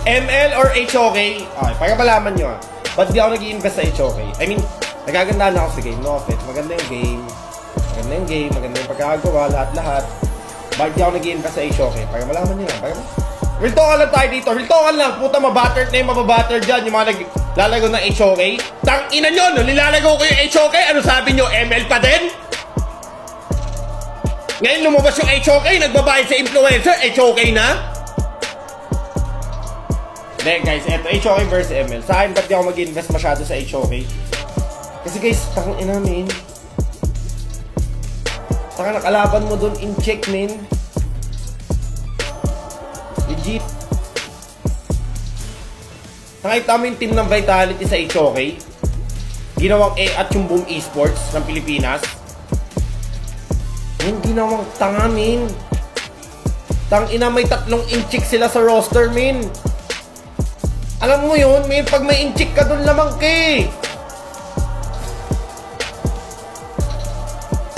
ML or HOK? Okay, pagkapalaman nyo ba't di ako nag-i-invest sa HOK? I mean, nagagandaan ako sa game. No offense. Maganda yung game. Maganda yung pagkakagawa. Lahat. Ba't di ako nag-i-invest sa HOK? Pagkapalaman nyo lang. Real talk lang tayo dito. Real talk lang. Puta, mabatter na yung mababatter dyan. Yung mga naglalago ng HOK. Tang ina nyo, no? Nilalago ko yung HOK. Ano sabi nyo? ML pa din? Ngayon lumabas yung HOK. Nagbabayad sa influencer. HOK na? Then guys, eto HOK versus ML. Sa akin, ba't di ako mag-invest masyado sa HOK? Kasi guys, takang ina, men. Saka nakalaban mo dun in check, men. Legit. Nakita mo yung team ng Vitality sa HOK? Ginawang at yung Boom Esports ng Pilipinas. Yung ginawang tanga, men. Tang ina, may 3 in-check sila sa roster, men. Alam mo yun, may pag may in-check ka dun lamang ke.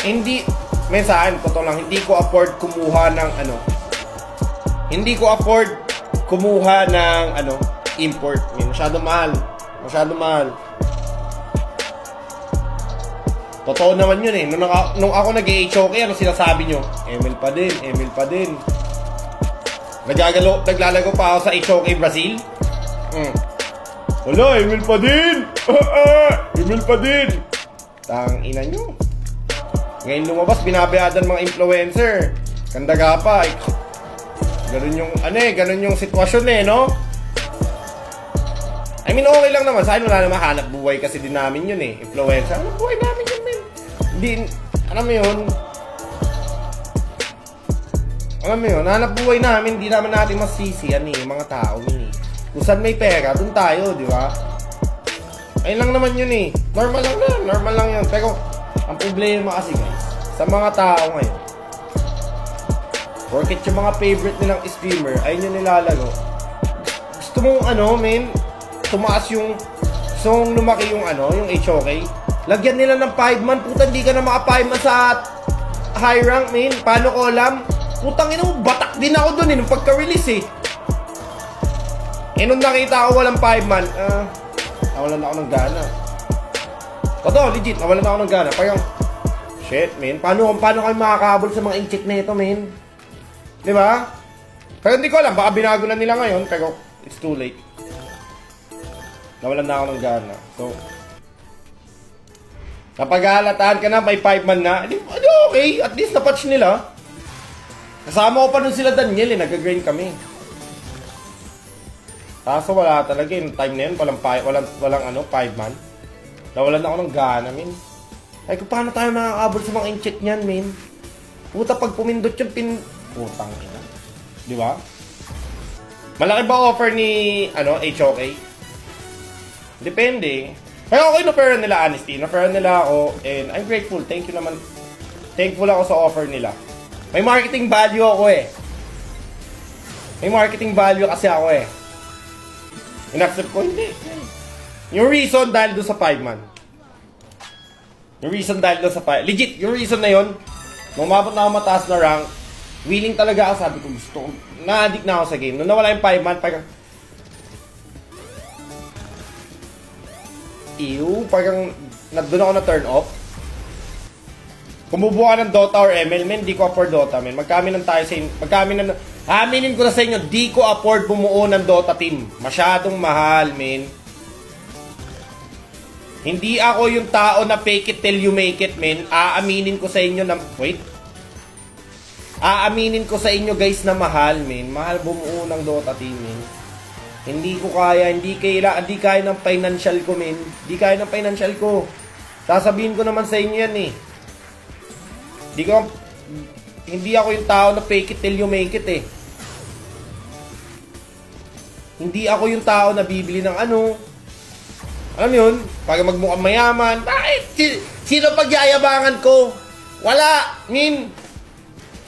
Hindi, may saan, totoo lang, hindi ko afford kumuha ng hindi ko afford kumuha ng import. Masyado mahal. Totoo naman yun eh. Nung ako nag-HOK, ano sinasabi nyo? ML pa din. Naglalago pa ako sa HOK Brazil. Wala, ML pa din. ML pa din. Tang ina nyo. Ngayon lumabas, binabayadan mga influencer. Kandaga pa. Ganun yung sitwasyon no? I mean, okay lang naman. Sa akin, wala naman hanap buhay kasi din namin yun eh. Influencer. Hanap buhay namin yun, men. Hindi, alam mo yun, hanap buhay namin, hindi naman natin masisiyan yung mga tao, men. Kung saan may pera, dun tayo, di ba? Ayun lang naman yun eh. Normal lang yun. Pero, ang problema kasi guys, sa mga tao ngayon, porket yung mga favorite nilang streamer, ayun yung nilalago. Gusto mong men, tumaas yung lumaki yung yung HOK. Lagyan nila ng 5 man, puta, hindi ka na maka 5 man sa high rank, men. Paano ko alam? Putang ina mo, batak din ako dun nung pagka-release nung nakita ko walang 5 man, nawalan ako ng gana. Totoo, legit, nawalan ako ng gana. Parang, shit, men, paano kami makakahabol sa mga in-check na ito, men? Di ba? Pero hindi ko alam, baka binago na nila ngayon, pero it's too late. Nawalan na ako ng gana. So, kapag halataan ka na, may 5 man na, edi okay, at least napatch nila. Kasama ko pa nun sila Daniel nag-grind kami. Kaso wala talaga yung time na yun, walang 5 man. Nawalan ako ng gana, men. Ay, kung paano tayo nakakabol sa mga in-check niyan, men? Puta, pag pumindot yung putang ina. Di ba? Malaki ba offer ni, HOK? Depende. Pero okay, na-offeran nila, honesty. Na-offeran nila ako, and I'm grateful. Thank you naman. Thankful ako sa offer nila. May marketing value ako May marketing value kasi ako In-accept ko, hindi. Yung reason dahil doon sa 5 man. Legit, yung reason na yun, nung umabot na ako mataas na rank, willing talaga ako, sabi ko, gusto ko, na-addict na ako sa game. Nung nawala yung 5 man, parang doon ako na turn off. Kumubuha ng Dota or ML, men, di ko afford Dota, men. Aminin ko na sa inyo, di ko afford bumuo ng Dota team. Masyadong mahal, men. Hindi ako yung tao na fake it till you make it, men. Aaminin ko sa inyo, guys, na mahal, men. Mahal bumuo ng Dota team, men. Hindi ko kaya, hindi kaya ng financial ko, men. Hindi kaya ng financial ko. Sasabihin ko naman sa inyo yan, Hindi ako yung tao na fake it till you make it, Hindi ako yung tao na bibili ng alam mo yun? Pag magmukhang mayaman, bakit? Sino pagyayabangan ko? Wala, min.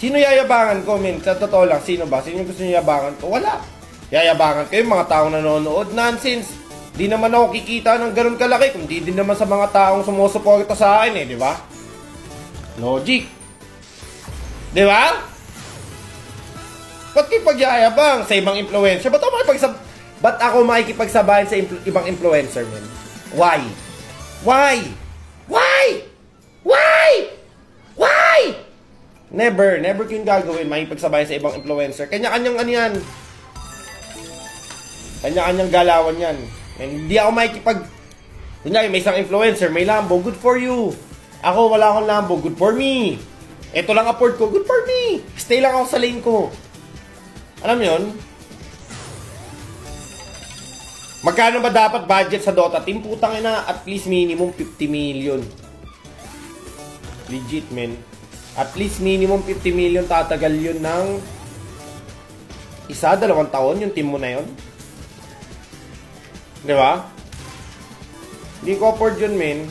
Sino yayabangan ko, min? Sa totoo lang, sino ba? Sino gusto niya yabangan ko? Wala. Yayabangan ko yung mga taong nanonood. Nonsense. Di naman ako kikita ng ganun kalaki, kundi din naman sa mga taong sumusuporta sa akin, di ba? Logic. Di ba? Ba't kayo pagyayabang sa ibang influencer? Ba't ako Ba't ako makikipagsabayan sa ibang influencer, men? Why? Why? Why? Why? Why? Never ko yung gagawin, makikipagsabayan sa ibang influencer. Kanya-kanyang ano yan. Kanya-kanyang galawan yan. And hindi ako makikipag... Kunyari, may isang influencer, may Lambo, good for you. Ako, wala akong Lambo, good for me. Ito lang afford ko, good for me. Stay lang ako sa lane ko. Alam mo yun? Magkano ba dapat budget sa Dota team? Putang ina, at least minimum 50 million. Legit, men. At least minimum 50 million tatagal yun ng 1-2 taon yung team mo na yun. Di ba? Hindi ko afford yun, men.